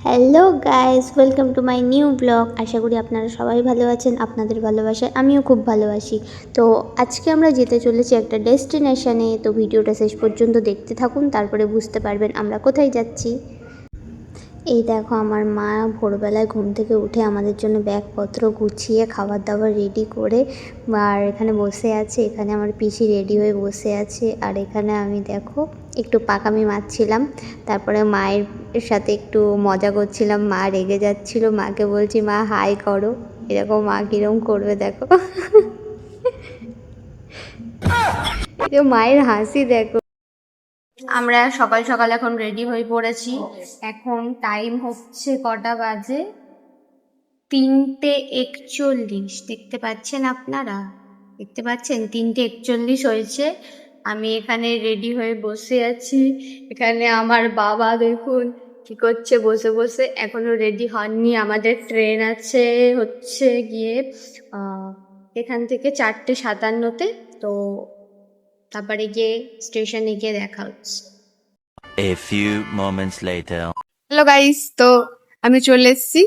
Hello guys, welcome to my new blog. আশা করি আপনারা সবাই ভালো আছেন। আপনাদের ভালোবাসায় আমিও খুব ভালোবাসি। তো আজকে আমরা যেতে চলেছি একটা ডেস্টিনেশনে। তো ভিডিওটা শেষ পর্যন্ত দেখতে থাকুন, তারপরে বুঝতে পারবেন আমরা কোথায় যাচ্ছি। এই দেখো, আমার মা ভোরবেলায় ঘুম থেকে উঠে আমাদের জন্য ব্যাগপত্র গুছিয়ে খাবার দাবার রেডি করে আর এখানে বসে আছে। এখানে আমার পিসি রেডি হয়ে বসে আছে, আর এখানে আমি দেখো একটু পাকামি মারছিলাম। তারপরে মায়ের সাথে একটু মজা করছিলাম। মা রেগে যাচ্ছিল, মাকে বলছি মা হাই করো। এরকম মা কীরকম করবে দেখো। মায়ের হাসি দেখো। আমরা সকাল সকাল এখন রেডি হয়ে পড়েছি। এখন টাইম হচ্ছে কটা বাজে? 3:41। দেখতে পাচ্ছেন আপনারা? দেখতে পাচ্ছেন 3:41 হয়েছে। আমি এখানে রেডি হয়ে বসে আছি। এখানে আমার বাবা দেখুন কি করছে বসে বসে, এখনো রেডি হননি। আমাদের ট্রেন আছে হচ্ছে গিয়ে এখান থেকে 4:57-তে। তো তারপরে গিয়ে স্টেশনে গিয়ে দেখা হচ্ছে। A few moments later. Hello guys, তো আমি চলে এসেছি।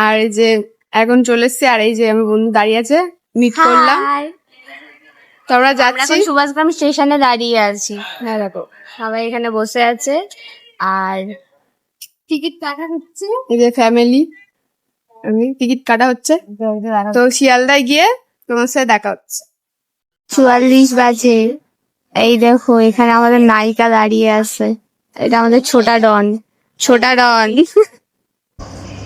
আর এই যে এখন চলে এসেছি, আর এই যে আমি বন্ধু দাঁড়িয়ে আছে, মিট করলাম। তো আমরা যাচ্ছি, সুভাষগ্রাম স্টেশনে দাঁড়িয়ে আছি। হ্যাঁ দেখো সবাই এখানে বসে আছে আর টিকিট কাটা হচ্ছে। এই যে ফ্যামিলি, আমি টিকিট কাটা হচ্ছে। তো শিয়ালদায় গিয়ে তোমার সাথে দেখা হচ্ছে। 44 বাজে। এই দেখো, এখানে আমাদের নায়িকা দাঁড়িয়ে আছে। এটা আমাদের ছোটা ডন।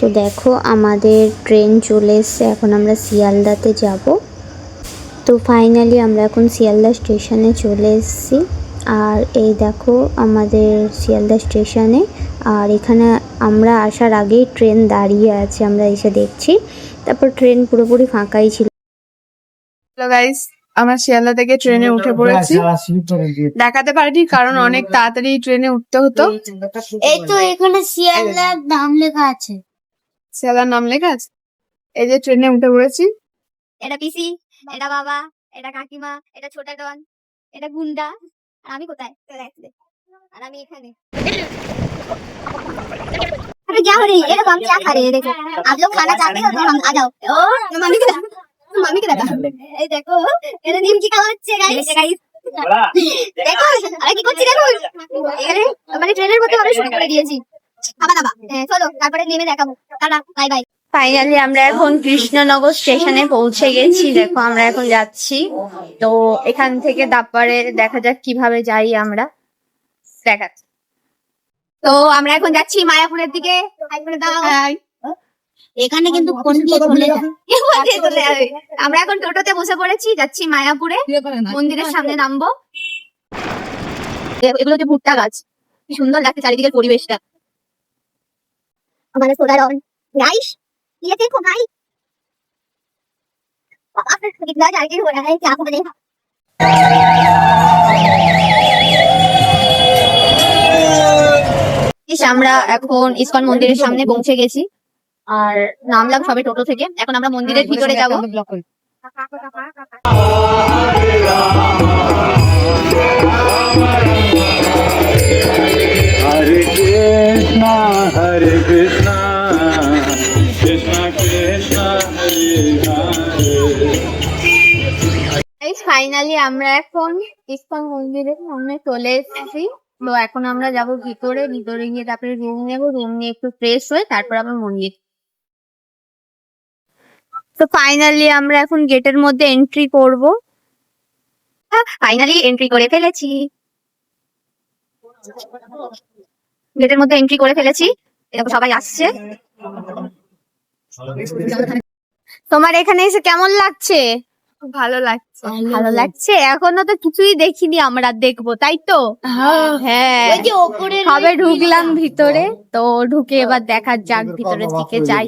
তো দেখো, আমাদের ট্রেন চলে এসছে। এখন আমরা শিয়ালদাতে যাব। তো ফাইনালি আমরা এখন শিয়ালদা স্টেশনে চলে এসেছি। আর এই দেখো আমাদের শিয়ালদা স্টেশনে। আর এখানে আমরা আসার আগেই ট্রেন দাঁড়িয়ে আছে, আমরা এসে দেখছি। তারপর ট্রেন পুরোপুরি ফাঁকাই ছিল। হ্যালো গাইস, আমরা শিয়ালদা থেকে ট্রেনে উঠে পড়েছি। দেখাতে পারিনি কারণ অনেক তাড়াতাড়ি ট্রেনে উঠতে হতো। এই তো এখানে শিয়ালদার নাম লেখা আছে। শিয়ালদার নাম লেখা আছে। এই যে ট্রেনে উঠে পড়েছি। এটা পিসি, এটা বাবা, এটা কাকিমা, এটা ছোটা ডন, এটা গুন্ডা। আর আমি কোথায়? আর আমি এখানে। अरे क्या हो रही है? ये हम क्या खा रहे हैं? देखो, आप लोग खाना चाहते हो तो हम आ जाओ। ओ, मम्मी के दादा। এই দেখো, এটা নিমকি খাওয়া হচ্ছে গাইস। দেখো, আরে কি করছি দেখো। এখানে মানে ট্রেনের মধ্যে আমরা শুরু করে দিয়েছি। খাওয়া দাওয়া। চলো, তারপরে নেমে দেখাবো। Tata, bye bye. ফাইনালি আমরা এখন কৃষ্ণনগর স্টেশনে পৌঁছে গেছি। দেখো আমরা এখন যাচ্ছি। তো এখান থেকে তারপরে দেখা যাক কিভাবে যাই আমরা। দেখাচ্ছি। তো আমরা এখন যাচ্ছি মায়াপুরের দিকে। হাই করে দাও। এখানে কিন্তু ফোন দিয়ে চলে যাবে। আমরা এখন টোটোতে বসে পড়েছি, যাচ্ছি মায়াপুরে। মন্দিরের সামনে নামবো। এগুলো হচ্ছে ভুট্টা গাছ, কি সুন্দর লাগছে চারিদিকের পরিবেশটা। আমাদের সোডা রন गाइस, ये देखो भाई, कितना जाके हो रहा है क्या बोले। আমরা এখন ইসকন মন্দিরের সামনে পৌঁছে গেছি আর নামলাম সবে টোটো থেকে। এখন আমরা মন্দিরের ভিতরে যাব। হরে কৃষ্ণ হরে কৃষ্ণ কৃষ্ণ কৃষ্ণ হরে হরে। ফাইনালি আমরা এখন ইসকন মন্দিরের সামনে চলে এসেছি। তো এখন আমরা যাব ভিতরে গিয়ে তারপরে রুম নেবো। রুম নিয়ে একটু ফ্রেশ হয়ে তারপর আবার মন্দির। তো ফাইনালি আমরা এখন গেটের মধ্যে এন্ট্রি করব। ফাইনালি এন্ট্রি করে ফেলেছি। গেটের মধ্যে এন্ট্রি করে ফেলেছি। এরকম সবাই আসছে। তোমার এখানে এসে কেমন লাগছে? ভালো লাগছে। ভালো লাগছে। এখনো তো কিছুই দেখিনি, আমরা দেখবো, তাই তো? হ্যাঁ, সবে ঢুকলাম ভিতরে। তো ঢুকে এবার দেখা যাক ভিতরের দিকে যাই।